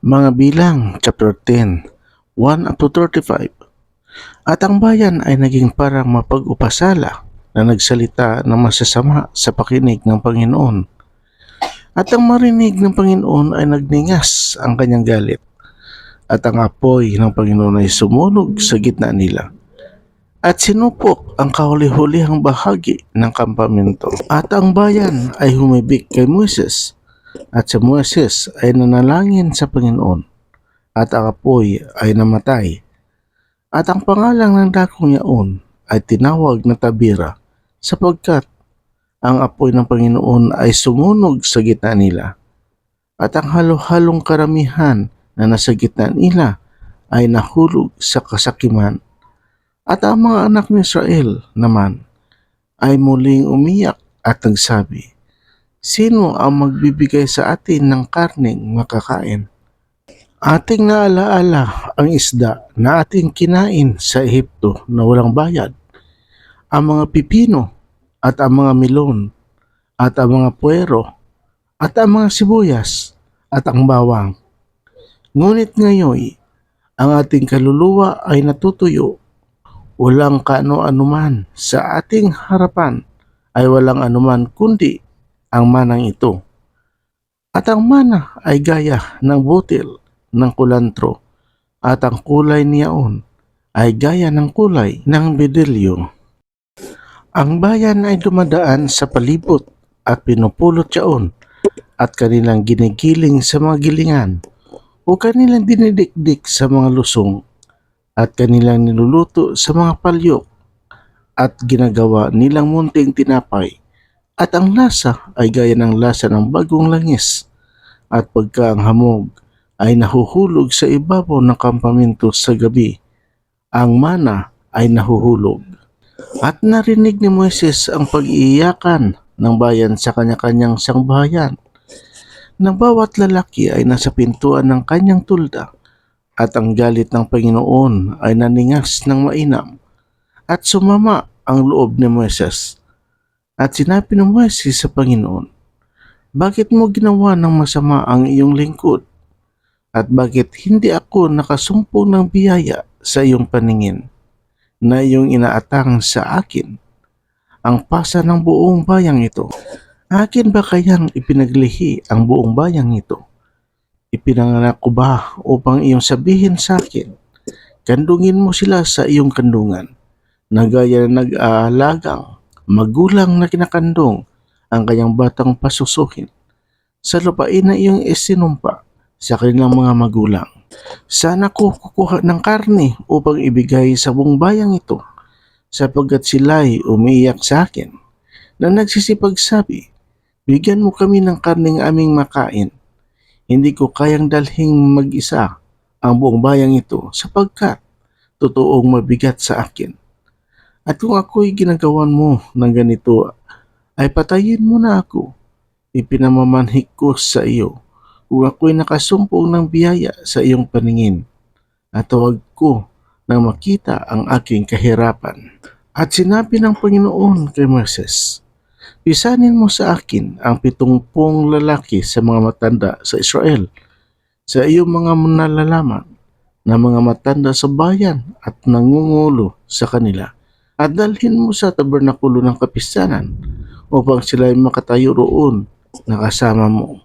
Mga bilang, chapter 10, 1 up to 35. At ang bayan ay naging parang mapag-upasala na nagsalita ng masasama sa pakinig ng Panginoon. At ang marinig ng Panginoon ay nagningas ang kanyang galit. At ang apoy ng Panginoon ay sumunog sa gitna nila. At sinupok ang kahuli-hulihang bahagi ng kampamento. At ang bayan ay humibik kay Moises. At si Moises ay nanalangin sa Panginoon. At ang apoy ay namatay. At ang pangalan ng dakong yaon ay tinawag na Tabira, sapagkat ang apoy ng Panginoon ay sumunog sa gitna nila. At ang halo-halong karamihan na nasa gitna nila ay nahulog sa kasakiman. At ang mga anak ni Israel naman ay muling umiyak at nagsabi, "Sino ang magbibigay sa atin ng karneng makakain?" Ating naalaala ang isda na ating kinain sa Ehipto na walang bayad, ang mga pipino at ang mga melon at ang mga puwero at ang mga sibuyas at ang bawang. Ngunit ngayon, ang ating kaluluwa ay natutuyo. Walang kaano-anuman sa ating harapan ay walang anuman kundi ang manang ito. At ang mana ay gaya ng butil ng kulantro at ang kulay niyaon ay gaya ng kulay ng bedelyo. Ang bayan ay dumadaan sa palibot at pinupulot yaon at kanilang ginigiling sa mga gilingan o kanilang dinidikdik sa mga lusong at kanilang niluluto sa mga palyok at ginagawa nilang munting tinapay at ang lasa ay gaya ng lasa ng bagong langis at pagka ang hamog ay nahuhulog sa ibabaw ng kampamento sa gabi, ang mana ay nahuhulog. At narinig ni Moises ang pag-iiyakan ng bayan sa kanya-kanyang sangbahayan. Na bawat lalaki ay nasa pintuan ng kanyang tulda at ang galit ng Panginoon ay naningas ng mainam at sumama ang loob ni Moises. At sinabi ni Moises sa Panginoon, "Bakit mo ginawa ng masama ang iyong lingkod? At bakit hindi ako nakasumpong ng biyaya sa iyong paningin na iyong inaatang sa akin ang pasa ng buong bayang ito? Akin ba kayang ipinaglihi ang buong bayang ito? Ipinanganak ko ba upang iyong sabihin sa akin, kandungin mo sila sa iyong kandungan, na gaya na nag-aalagang magulang na kinakandong ang kanyang batang pasusuhin sa lupain na iyong isinumpa sa kanilang mga magulang. Sana ko kukuha ng karne upang ibigay sa buong bayang ito, sapagkat sila'y umiiyak sa akin na nagsisipagsabi, bigyan mo kami ng karneng aming makain. Hindi ko kayang dalhing mag-isa ang buong bayang ito sapagkat totoong mabigat sa akin. At kung ako'y ginagawan mo ng ganito, ay patayin mo na ako. Ipinamamanhik ko sa iyo kung ako'y nakasumpong ng biyaya sa iyong paningin at huwag ko nang makita ang aking kahirapan." At sinabi ng Panginoon kay Moises, "Pisanin mo sa akin ang 70 lalaki sa mga matanda sa Israel, sa iyong mga nalalaman na mga matanda sa bayan at nangungulo sa kanila, at dalhin mo sa tabernakulo ng kapistanan upang sila'y makatayo roon na kasama mo.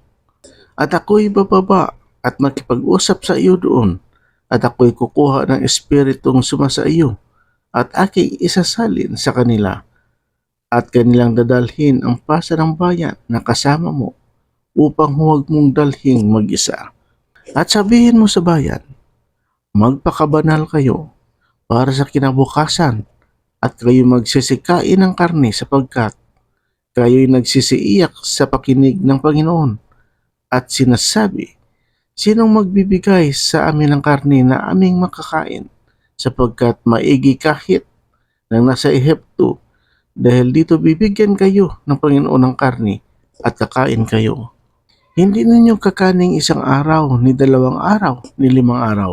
At ako'y bababa at makipag-usap sa iyo doon, at ako'y kukuha ng espiritong sumasa iyo at aking isasalin sa kanila, at kanilang dadalhin ang pasa ng bayan na kasama mo upang huwag mong dalhing mag-isa. At sabihin mo sa bayan, magpakabanal kayo para sa kinabukasan at kayo magsisikain ng karne sapagkat kayo'y nagsisiiyak sa pakinig ng Panginoon at sinasabi, sinong magbibigay sa amin ng karne na aming makakain sapagkat maigi kahit nang nasa Ehipto, dahil dito bibigyan kayo ng Panginoon ng karne at kakain kayo. Hindi ninyo kakaning 1 araw, ni 2 araw, ni 5 araw,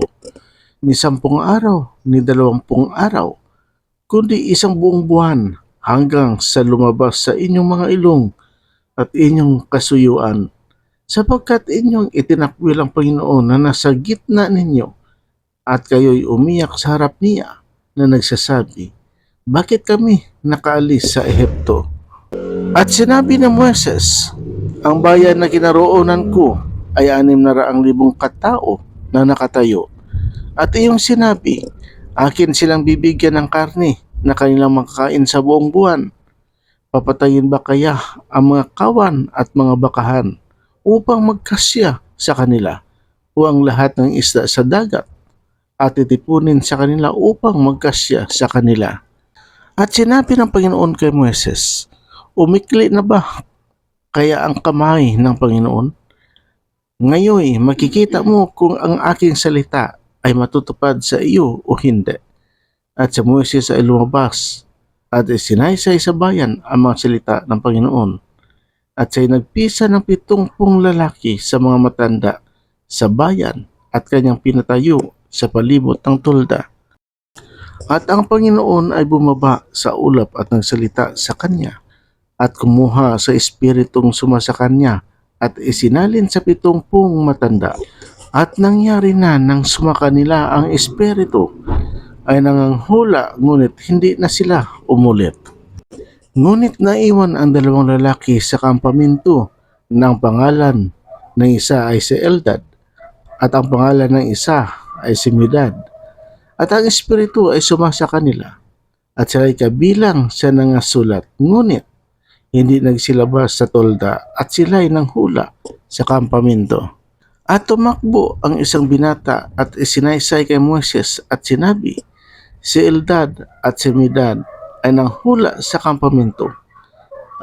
ni 10 araw, ni 20 araw, kundi 1 buong buwan hanggang sa lumabas sa inyong mga ilong at inyong kasuyuan sapagkat inyong itinakwil ang Panginoon na nasa gitna ninyo at kayo'y umiyak sa harap niya na nagsasabi, bakit kami nakaalis sa Ehipto? At sinabi ng Moises, ang bayan na kinaroonan ko ay 600,000 katao na nakatayo. At iyong sinabi, akin silang bibigyan ng karne na kanilang makakain sa buong buwan. Papatayin ba kaya ang mga kawan at mga bakahan upang magkasya sa kanila o ang lahat ng isda sa dagat at itipunin sa kanila upang magkasya sa kanila? At sinabi ng Panginoon kay Moises, umikli na ba kaya ang kamay ng Panginoon? Ngayon makikita mo kung ang aking salita ay matutupad sa iyo o hindi. At si Moises ay lumabas at isinaysay sa bayan ang mga salita ng Panginoon. At siya'y nagpisa ng 70 lalaki sa mga matanda sa bayan at kanyang pinatayo sa palibot ng tulda. At ang Panginoon ay bumaba sa ulap at nagsalita sa kanya at kumuha sa espiritong sumasa kanya at isinalin sa 70 matanda. At nangyari na nang sumaka nila ang espiritu ay nanganghula ngunit hindi na sila umulit. Ngunit naiwan ang 2 lalaki sa kampamento ng pangalan ng isa ay si Eldad at ang pangalan ng isa ay si Medad. At ang espiritu ay sumasa kanila at sila ay kabilang sa nangasulat ngunit hindi nagsilabas sa tolda at sila ay nanghula sa kampamento. At tumakbo ang isang binata at isinaysay kay Moises at sinabi, si Eldad at si Medad ay nanghula sa kampamento.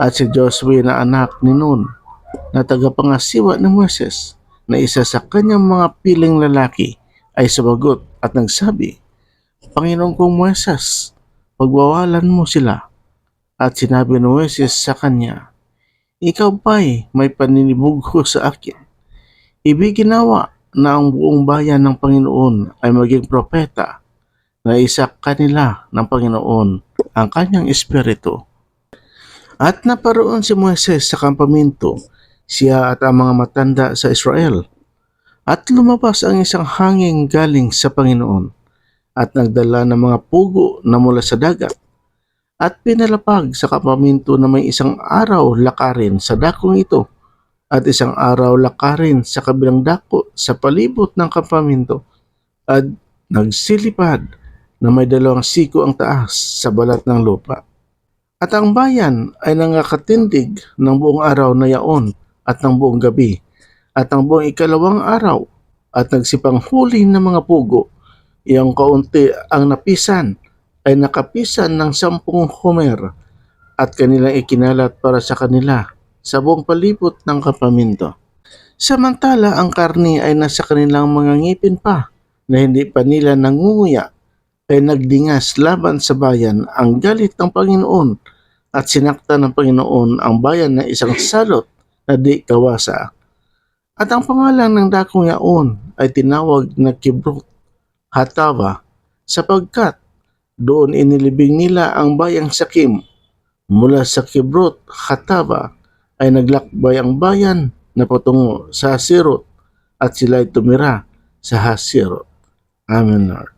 At si Josue na anak ni Nun na tagapangasiwa ni Moises na isa sa kanyang mga piling lalaki ay sumagot at nagsabi, Panginoon kong Moises, pagwawalan mo sila. At sinabi ni Moises sa kanya, ikaw ba'y may paninibugho sa akin? Ibiginawa na ang buong bayan ng Panginoon ay maging propeta na isa kanila ng Panginoon ang kanyang espiritu. At naparoon si Moises sa kampamento, siya at ang mga matanda sa Israel. At lumabas ang isang hangin galing sa Panginoon at nagdala ng mga pugo na mula sa dagat. At pinalapag sa kampamento na may isang araw lakarin sa dakong ito at isang araw lakarin sa kabilang dako sa palibot ng kampamento at nagsilipad na may 2 siko ang taas sa balat ng lupa. At ang bayan ay nangakatindig ng buong araw na yaon at ng buong gabi at ang buong ikalawang araw at nagsipanghuli ng mga pugo. Iyang kaunti ang napisan ay nakapisan ng 10 homer at kanilang ikinalat para sa kanila sa buong palibot ng kampamento. Samantala ang karni ay nasa kanilang mga ngipin pa na hindi pa nila nangunguya ay nagdingas laban sa bayan ang galit ng Panginoon at sinakta ng Panginoon ang bayan na isang salot na di kawasa. At ang pangalan ng dakong yaon ay tinawag na Kibrot Hatava sapagkat doon inilibing nila ang bayang Sakim. Mula sa Kibrot Hatava ay naglakbay ang bayan na patungo sa Hasirot at sila ay tumira sa Hasirot. Amen, Lord.